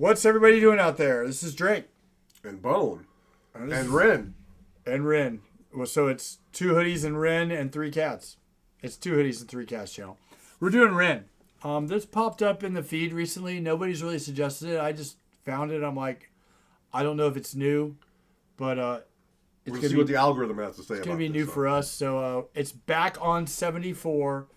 What's everybody doing out there? This is Drake. And Bone. And Ren. And Ren. Well, so it's 2 hoodies and Ren and 3 cats. It's 2 hoodies and 3 cats channel. We're doing Ren. This popped up in the feed recently. Nobody's really suggested it. I just found it. I'm like, I don't know if it's new, but We're going to see what the algorithm has to say about it. It's going to be new for us. So it's back on 74.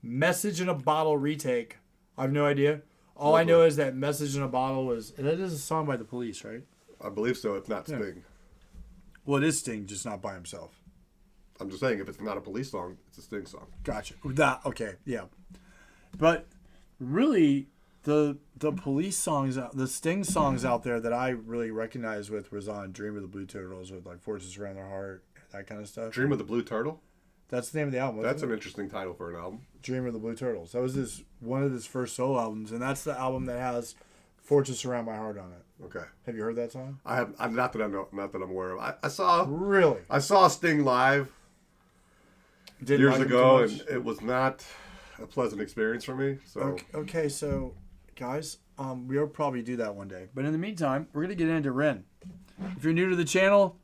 Message in a Bottle retake. I have no idea. All I know is that Message in a Bottle that is a song by The Police, right? I believe so. It's not Sting. Well, it is Sting, just not by himself. I'm just saying, if it's not a Police song, it's a Sting song. Gotcha. Okay, yeah. But really, the Police songs, the Sting songs out there that I really recognize was on Dream of the Blue Turtles with like Forces Around Their Heart, that kind of stuff. Dream of the Blue Turtle? That's the name of the album. That's an interesting title for an album. Dream of the Blue Turtles. That was one of his first solo albums, and that's the album that has Fortress Around My Heart on it. Okay. Have you heard that song? I have. Not that I'm aware of. I saw. Really? I saw Sting live years ago, and it was not a pleasant experience for me. So. Okay, so guys, we'll probably do that one day. But in the meantime, we're gonna get into Ren. If you're new to the channel,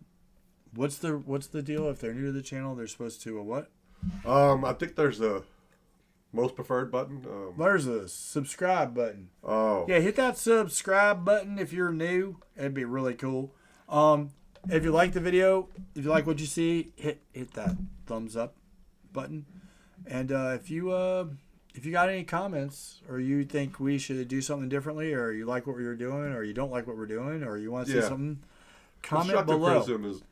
what's the deal? If they're new to the channel, they're supposed to what? I think there's a most preferred button. There's a subscribe button. Oh. Yeah, hit that subscribe button if you're new. It'd be really cool. If you like the video, if you like what you see, hit that thumbs up button. And if you got any comments, or you think we should do something differently, or you like what we were doing, or you don't like what we're doing, or you want to see something, comment below.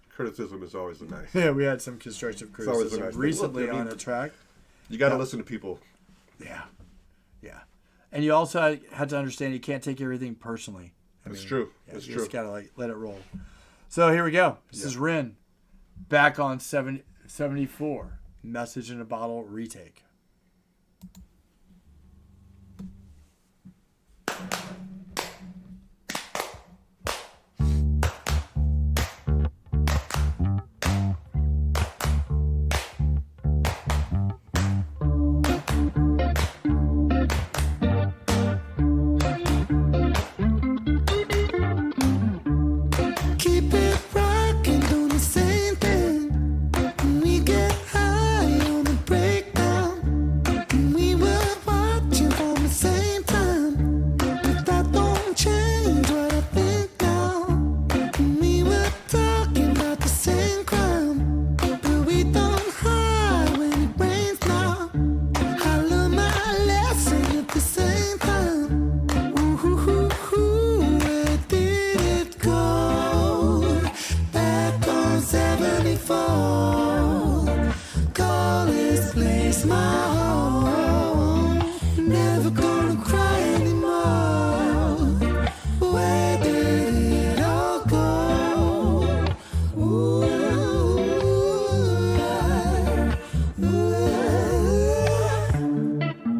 Criticism is always nice. Yeah, we had some constructive criticism recently on a track. You got to listen to people. Yeah. And you also had to understand you can't take everything personally. That's true. Yeah, you just got to let it roll. So here we go. This is Ren, back on 74. Message in a Bottle retake.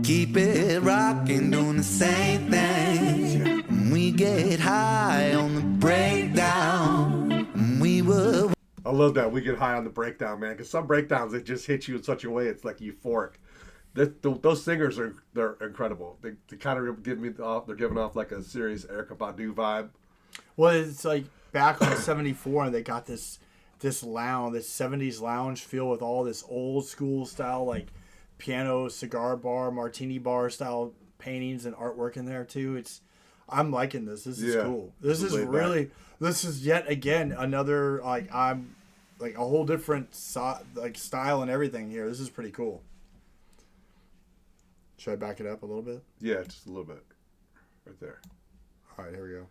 Keep it rocking, doing the same thing. We get high on the breakdown. We were. I love that. We get high on the breakdown, man. Because some breakdowns, it just hit you in such a way, it's like euphoric. Those singers they're incredible. They kind of they're giving off like a serious Erykah Badu vibe. Well, it's like back on 74, and they got this lounge, this 70s lounge feel with all this old school style, like piano, cigar bar, martini bar style paintings and artwork in there too. I'm liking this. This is cool. This is yet again another I'm like a whole different style and everything here. This is pretty cool. Should I back it up a little bit? Yeah, just a little bit. Right there. All right, here we go.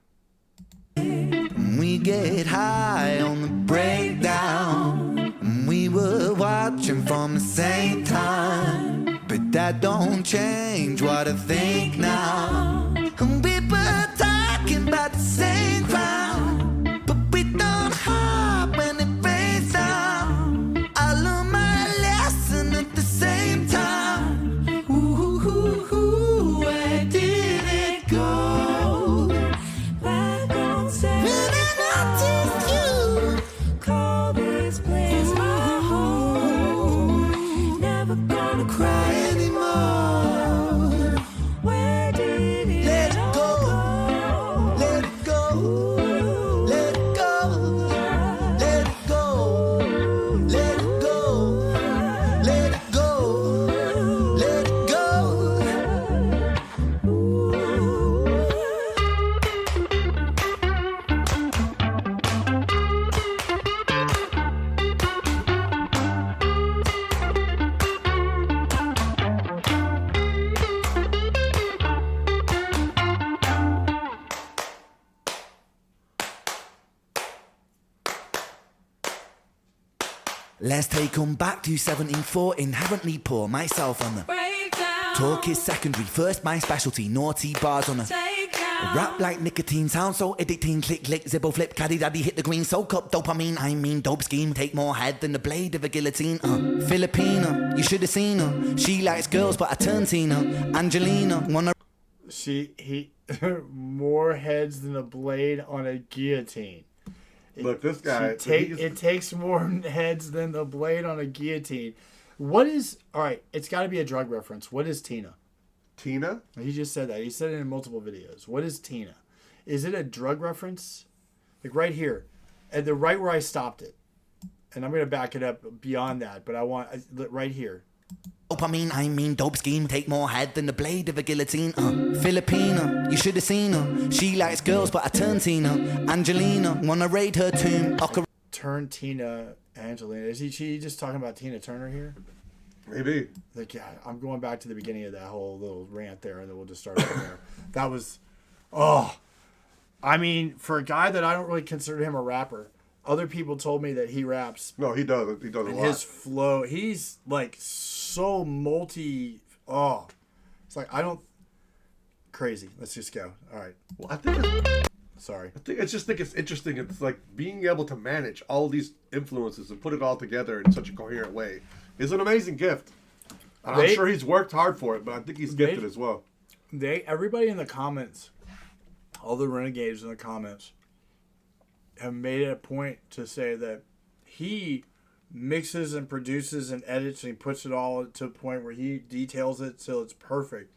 We get high on the breakdown. We were watching from the same time, but that don't change what I think now. And we were talking about the same crowd, but we don't hop when it rains down. I learned my lesson at the same time. Ooh, where did it go? Back on Saturday. Call this place my home. Never gonna cry anymore. Where did Let's take 'em back to 17-4, inherently poor, myself on the breakdown. Talk is secondary, first my specialty, naughty bars on the Takedown. Rap like nicotine, sound so addicting, click, click, zibble, flip, caddy, daddy, hit the green, soak up dopamine, I mean dope scheme, take more head than the blade of a guillotine, Filipina, you should have seen her, she likes girls but I turn Tina, Angelina, wanna... He more heads than a blade on a guillotine. Look, this guy. It takes more heads than the blade on a guillotine. What is... All right, it's got to be a drug reference. What is Tina? Tina? He just said that. He said it in multiple videos. What is Tina? Is it a drug reference? Like right here. At the right where I stopped it. And I'm going to back it up beyond that. But I want... Right here. Dopamine, I mean dope scheme, take more head than the blade of a guillotine, Filipina, you should have seen her, she likes girls but I turn Tina, Angelina, wanna raid her tomb, Turn Tina, Angelina. Is she just talking about Tina Turner here? Maybe. Like, yeah, I'm going back to the beginning of that whole little rant there, and then we'll just start from there. That was, I mean, for a guy that I don't really consider him a rapper, other people told me that he raps. No, he does. He does a lot. His flow, he's like so multi. Oh, it's like I don't. Crazy. Let's just go. All right. Well, I think it's interesting. It's like being able to manage all these influences and put it all together in such a coherent way is an amazing gift. And I'm sure he's worked hard for it, but I think he's gifted as well. Everybody in the comments, all the renegades in the comments, have made it a point to say that he mixes and produces and edits and he puts it all to a point where he details it till it's perfect.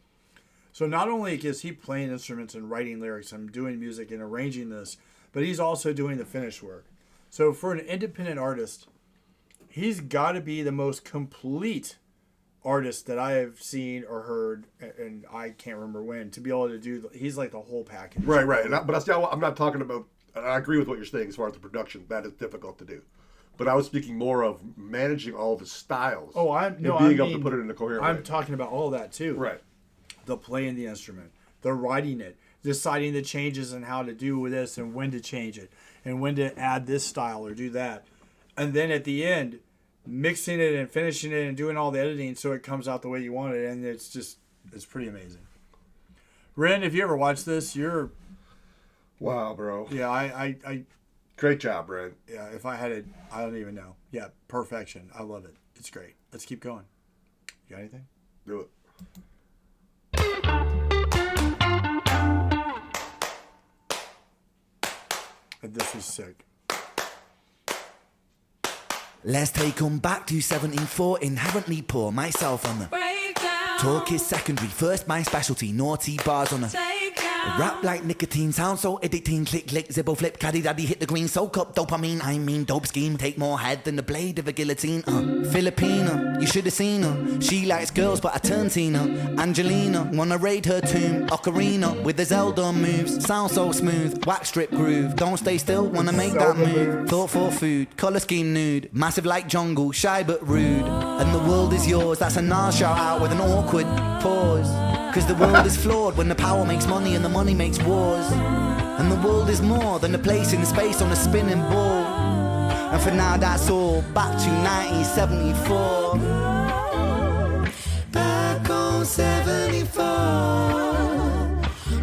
So not only is he playing instruments and writing lyrics and doing music and arranging this, but he's also doing the finished work. So for an independent artist, he's got to be the most complete artist that I have seen or heard, and I can't remember when, to be able to do. He's like the whole package. Right. I'm not talking about. I agree with what you're saying as far as the production. That is difficult to do. But I was speaking more of managing all the styles. Oh, able to put it in a coherent way. I'm talking about all that too. Right. The playing the instrument, the writing it, deciding the changes and how to do with this and when to change it and when to add this style or do that. And then at the end, mixing it and finishing it and doing all the editing so it comes out the way you want it. And it's pretty amazing. Ren, if you ever watch this, you're... Wow, bro. Yeah, I great job, Ren. Yeah, if I had it, I don't even know. Yeah, perfection. I love it. It's great. Let's keep going. You got anything? Do it. This is sick. Let's take 'em back to 17-4, inherently poor, myself on the Breakdown. Talk is secondary, first my specialty, naughty bars on the Takedown. Rap like nicotine, sound so addicting, click, click, zibble, flip, caddy, daddy, hit the green, soak up dopamine, I mean dope scheme, take more head than the blade of a guillotine, Filipina, you should have seen her, she likes girls but I turn Tina, Angelina, wanna raid her tomb, Ocarina, with the Zelda moves, sound so smooth, wax strip groove, don't stay still, wanna make that move, thought for food, colour scheme nude, massive like jungle, shy but rude, and the world is yours, that's a Nas shout out with an awkward pause. Cause the world is flawed when the power makes money and the money makes wars. And the world is more than a place in space on a spinning ball. And for now that's all, back to 1974. Back on 74,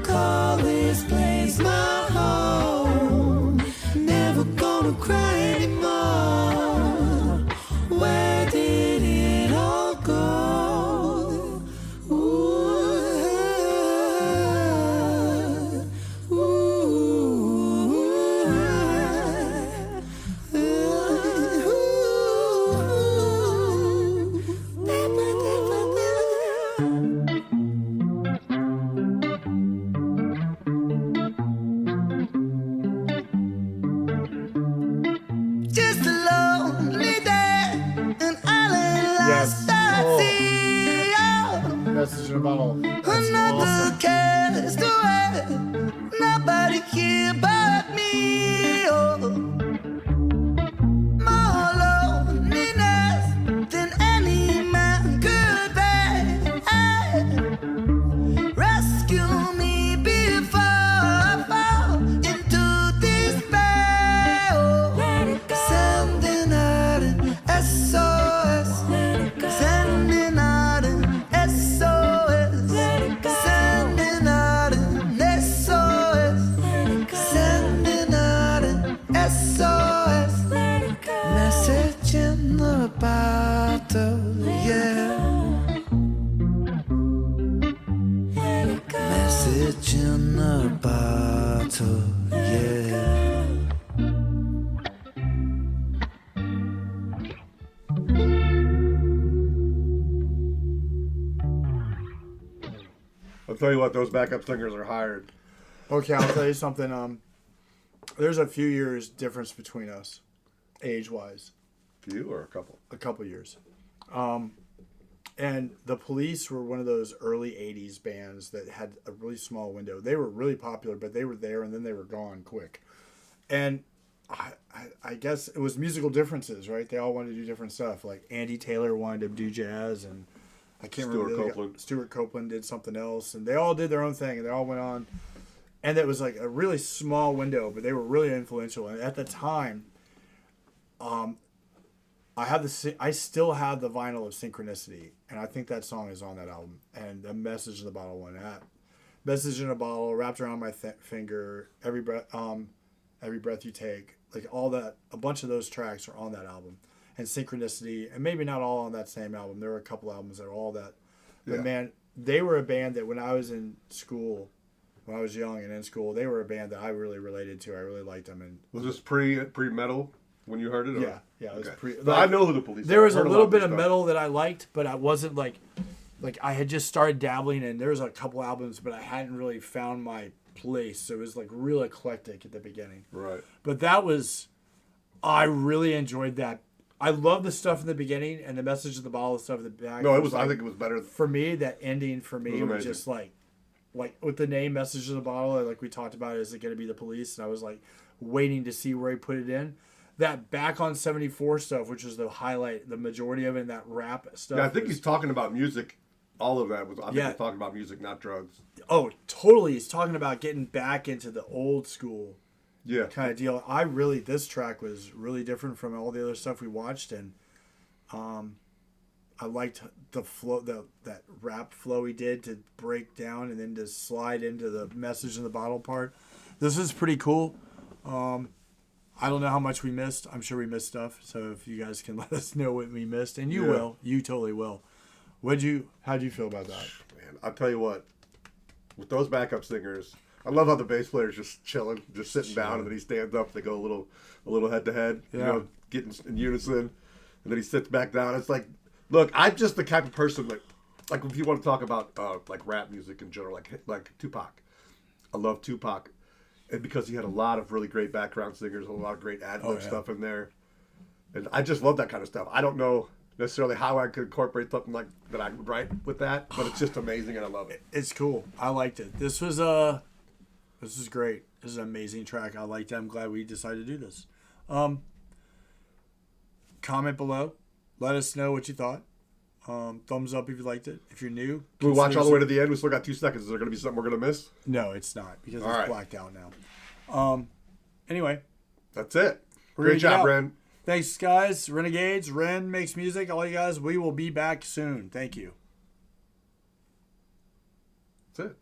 call this place my home. Never gonna cry anymore. Where did it all go? Message about all. That's Another awesome. cast away, nobody here but me. Oh, more loneliness than any man could bear. Rescue me before I fall into despair. Oh, something out in in a bottle, yeah. I'll tell you what, those backup singers are hired. Okay, I'll tell you something. There's a few years difference between us, age-wise. You or a couple? A couple years. And the Police were one of those early 80s bands that had a really small window. They were really popular, but they were there and then they were gone quick. And I guess it was musical differences, right? They all wanted to do different stuff. Like Andy Taylor wanted to do jazz, and I can't remember. Stuart Copeland did something else, and they all did their own thing, and they all went on. And it was like a really small window, but they were really influential. And at the time, I still have the vinyl of Synchronicity, and I think that song is on that album. And the Message in the Bottle one, Message in a Bottle, Wrapped Around My Finger, Every Breath You Take, like all that. A bunch of those tracks are on that album, and Synchronicity, and maybe not all on that same album. There were a couple albums that are all that. But man, they were a band that when I was in school, when I was young and in school, they were a band that I really related to. I really liked them. And was this pre-metal when you heard it? Or? Yeah, it was okay. Like, I know who the Police are. There was a little bit of metal that I liked, but I wasn't like I had just started dabbling, and there was a couple albums, but I hadn't really found my place. So it was like real eclectic at the beginning. Right. But I really enjoyed that. I love the stuff in the beginning and the Message in the Bottle stuff in the back. No, it was. I think it was better for me. That ending for me was just like with the name Message in the Bottle, like we talked about, is it going to be the Police? And I was like waiting to see where he put it in. That Back on 74 stuff, which was the highlight, the majority of it, and that rap stuff. Yeah, I think he's talking about music. All of that was. I think he's talking about music, not drugs. Oh, totally. He's talking about getting back into the old school. Yeah. Kind of deal. This track was really different from all the other stuff we watched, and I liked the flow, that rap flow he did to break down and then to slide into the Message in the Bottle part. This is pretty cool. I don't know how much we missed. I'm sure we missed stuff. So if you guys can let us know what we missed, and you will, you totally will. How'd you feel about that? Man, I'll tell you what. With those backup singers, I love how the bass player's just chilling, just sitting down, and then he stands up. They go a little head to head, getting in unison, and then he sits back down. It's like, look, I'm just the type of person like if you want to talk about like rap music in general, like Tupac. I love Tupac, and because he had a lot of really great background singers, a lot of great ad-lib stuff in there, and I just love that kind of stuff. I don't know necessarily how I could incorporate something like that I would write with that, but it's just amazing, and I love it. It's cool. I liked it. This is great. This is an amazing track. I liked it. I'm glad we decided to do this. Comment below. Let us know what you thought. Thumbs up if you liked it. If you're new. Do we watch all the way to the end? We still got 2 seconds. Is there going to be something we're going to miss? No, it's not, because all it's right. blacked out now. Anyway. That's it. We're Great job, Ren. Thanks, guys. Renegades. Ren makes music. All you guys, we will be back soon. Thank you. That's it.